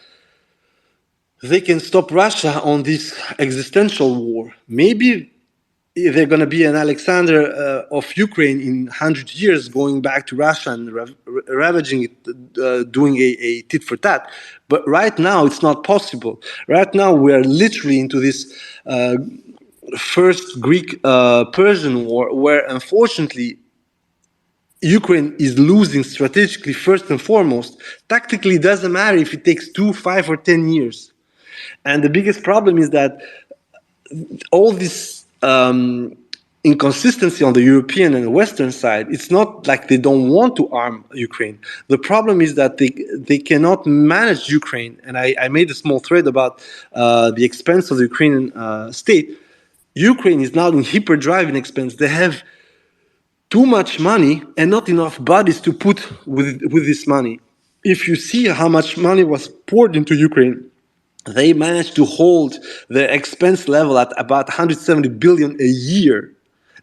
they can stop Russia on this existential war. Maybe they're going to be an Alexander of Ukraine in 100 years, going back to Russia and ravaging it, doing a tit for tat. But right now, it's not possible. Right now, we are literally into this first Greek-Persian war, where unfortunately Ukraine is losing strategically first and foremost. Tactically, it doesn't matter if it takes 2, 5, or 10 years. And the biggest problem is that all this inconsistency on the European and Western side, it's not like they don't want to arm Ukraine. The problem is that they cannot manage Ukraine. And I made a small thread about the expense of the Ukrainian state. Ukraine is now in hyperdrive in expense. They have too much money and not enough bodies to put with this money. If you see how much money was poured into Ukraine, they managed to hold the expense level at about 170 billion a year,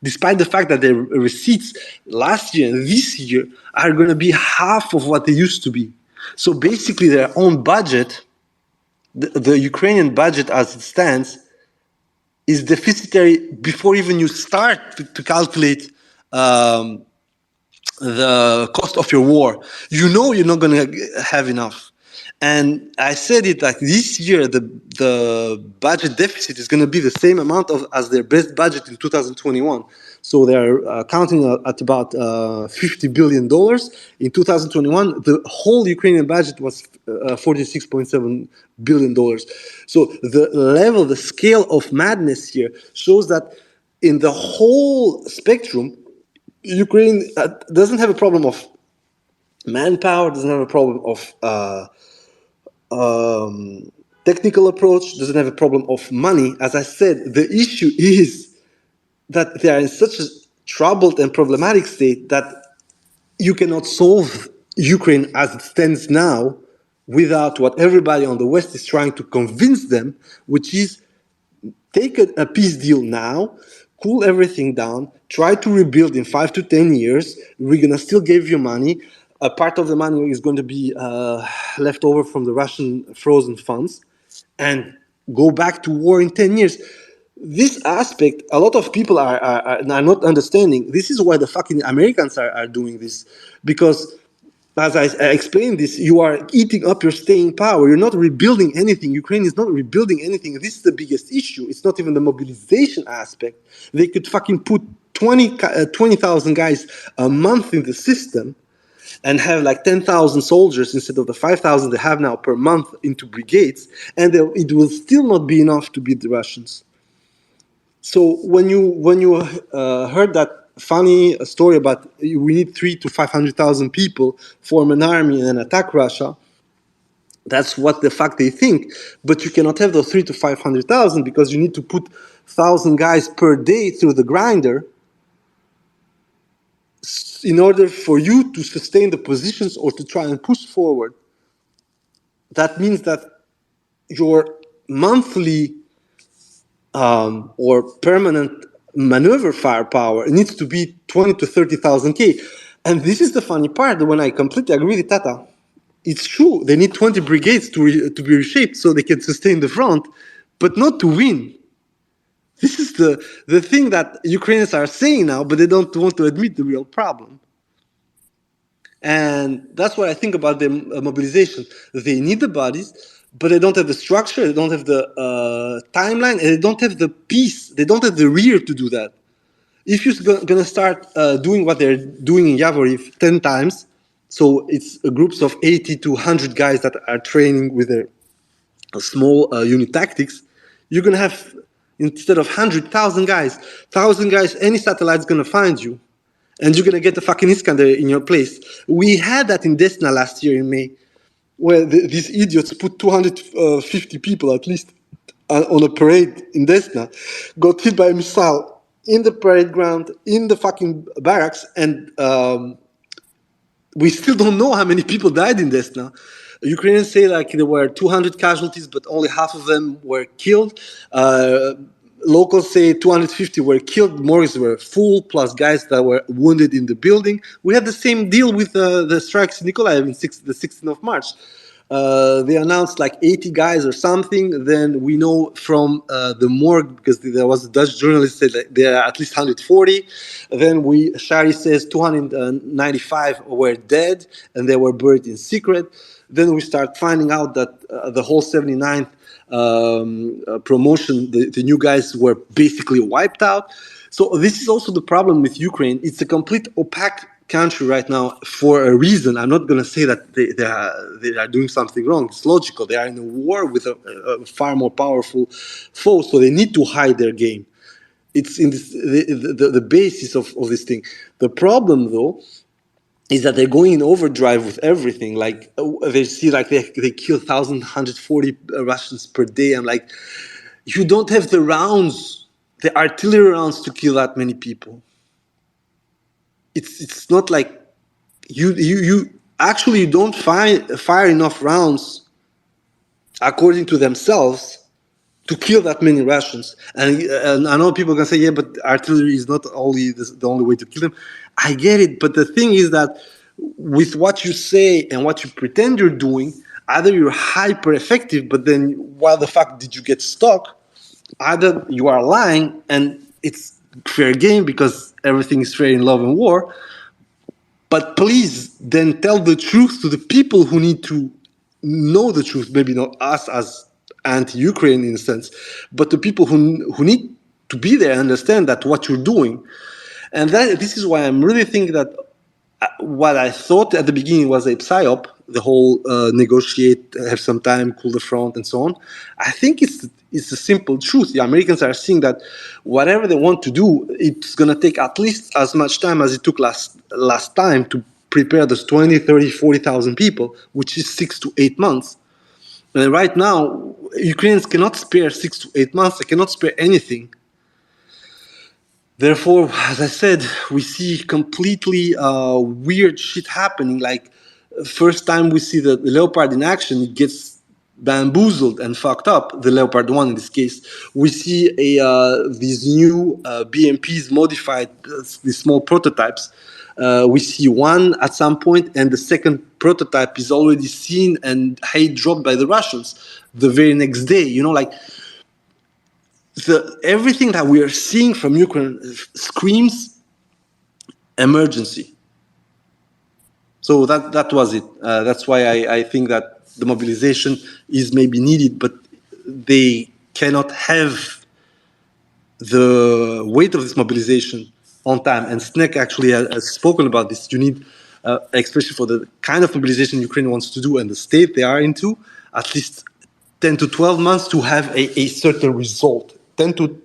despite the fact that their receipts last year and this year are going to be half of what they used to be. So basically their own budget, the Ukrainian budget as it stands, is deficitary before even you start to calculate the cost of your war. You know you're not going to have enough. And I said it like this year, the budget deficit is going to be the same amount as their best budget in 2021. So they're counting at about $50 billion. In 2021, the whole Ukrainian budget was $46.7 billion. So the level, the scale of madness here shows that in the whole spectrum, Ukraine doesn't have a problem of manpower, doesn't have a problem of technical approach, doesn't have a problem of money. As I said, the issue is that they are in such a troubled and problematic state that you cannot solve Ukraine as it stands now without what everybody on the West is trying to convince them, which is take a peace deal now, cool everything down, try to rebuild in 5 to 10 years. We're going to still give you money. A part of the money is going to be left over from the Russian frozen funds, and go back to war in 10 years. This aspect, a lot of people are not understanding. This is why the fucking Americans are doing this. Because, as I explained this, you are eating up your staying power. You're not rebuilding anything. Ukraine is not rebuilding anything. This is the biggest issue. It's not even the mobilization aspect. They could fucking put 20,000 guys a month in the system and have like 10,000 soldiers instead of the 5,000 they have now per month into brigades, and it will still not be enough to beat the Russians. So when you heard that funny story about we need 300,000 to 500,000 people, form an army and attack Russia, that's what the fuck they think. But you cannot have those 300,000 to 500,000 because you need to put 1,000 guys per day through the grinder in order for you to sustain the positions or to try and push forward. That means that your monthly or permanent maneuver firepower needs to be 20 to 30,000 K. And this is the funny part, when I completely agree with Tata. It's true, they need 20 brigades to be reshaped so they can sustain the front, but not to win. This is the thing that Ukrainians are saying now, but they don't want to admit the real problem. And that's what I think about the mobilization. They need the bodies, but they don't have the structure, they don't have the timeline, and they don't have the peace, they don't have the rear to do that. If you're going to start doing what they're doing in Yavoriv 10 times, so it's groups of 80 to 100 guys that are training with their small unit tactics, you're going to have, instead of 100,000 guys, 1,000 guys, any satellite's going to find you. And you're going to get the fucking Iskander in your place. We had that in Desna last year in May, where these idiots put 250 people at least on a parade in Desna, got hit by a missile in the parade ground, in the fucking barracks, and we still don't know how many people died in Desna. Ukrainians say like there were 200 casualties, but only half of them were killed. Locals say 250 were killed, morgues were full, plus guys that were wounded in the building. We had the same deal with the strikes in Nikolaev on the 16th of March. They announced like 80 guys or something. Then we know from the morgue, because there was a Dutch journalist said that there are at least 140. Then Shari says 295 were dead and they were buried in secret. Then we start finding out that the whole 79th promotion, the new guys were basically wiped out. So this is also the problem with Ukraine. It's a complete opaque country right now for a reason. I'm not going to say that they are doing something wrong. It's logical. They are in a war with a far more powerful foe, so they need to hide their game. It's in this, the basis of this thing. The problem, though, is that they're going in overdrive with everything. Like they see, like they kill 1,140 Russians per day. I'm like, you don't have the rounds, the artillery rounds to kill that many people. It's not like you actually don't fire enough rounds according to themselves to kill that many Russians. And I know people are going to say, yeah, but artillery is not only the only way to kill them. I get it, but the thing is that with what you say and what you pretend you're doing, either you're hyper effective, but then why the fuck did you get stuck? Either you are lying and it's fair game because everything is fair in love and war, but please then tell the truth to the people who need to know the truth. Maybe not us as anti-Ukraine in a sense, but the people who need to be there and understand that what you're doing. And this is why I'm really thinking that what I thought at the beginning was a psyop, the whole negotiate, have some time, cool the front, and so on. I think it's a simple truth. The Americans are seeing that whatever they want to do, it's going to take at least as much time as it took last time to prepare those 20, 30, 40,000 people, which is 6 to 8 months. And right now, Ukrainians cannot spare 6 to 8 months. They cannot spare anything. Therefore, as I said, we see completely weird shit happening. Like, first time we see the Leopard in action, it gets bamboozled and fucked up, the Leopard 1 in this case. We see these new BMPs modified, these small prototypes. We see one at some point, and the second prototype is already seen and dropped by the Russians the very next day. You know, like, everything that we are seeing from Ukraine screams emergency. So that was it. That's why I think that the mobilization is maybe needed, but they cannot have the weight of this mobilization on time. And Snake actually has spoken about this. You need, especially for the kind of mobilization Ukraine wants to do and the state they are into, at least 10 to 12 months to have a certain result. 10 to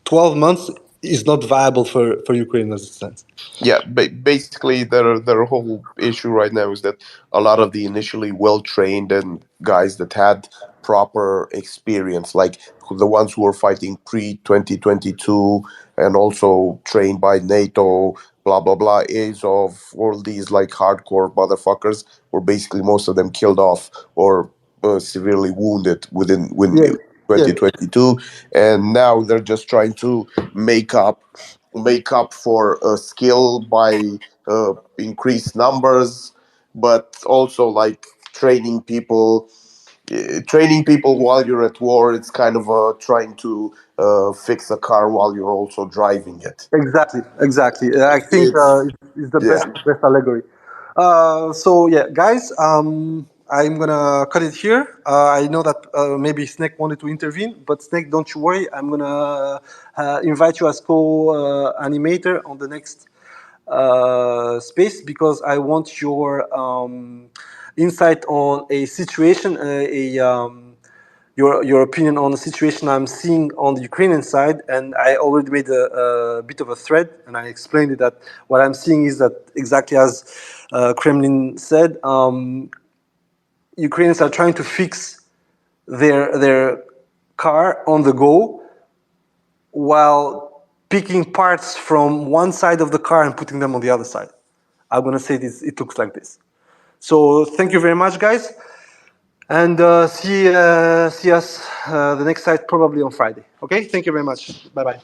12 months is not viable for Ukraine as it stands. Yeah, basically their whole issue right now is that a lot of the initially well trained and guys that had proper experience, like the ones who were fighting pre 2022 and also trained by NATO, blah blah blah, Azov, all these like hardcore motherfuckers, were basically most of them killed off or severely wounded within when Yeah, yeah, 2022, and now they're just trying to make up for skill by increased numbers, but also like training people. Training people while you're at war, it's kind of trying to fix a car while you're also driving it. exactly. I think It's it's the yeah. best allegory. So yeah, guys, I'm gonna cut it here. I know that maybe Snake wanted to intervene, but Snake, don't you worry. I'm gonna invite you as co-animator on the next space because I want your insight on a situation, your opinion on the situation I'm seeing on the Ukrainian side, and I already made a bit of a thread, and I explained it that what I'm seeing is that exactly as Kremlin said, Ukrainians are trying to fix their car on the go while picking parts from one side of the car and putting them on the other side. I'm gonna say this. It looks like this. So thank you very much, guys, and see us the next site probably on Friday. Okay, thank you very much. Bye bye.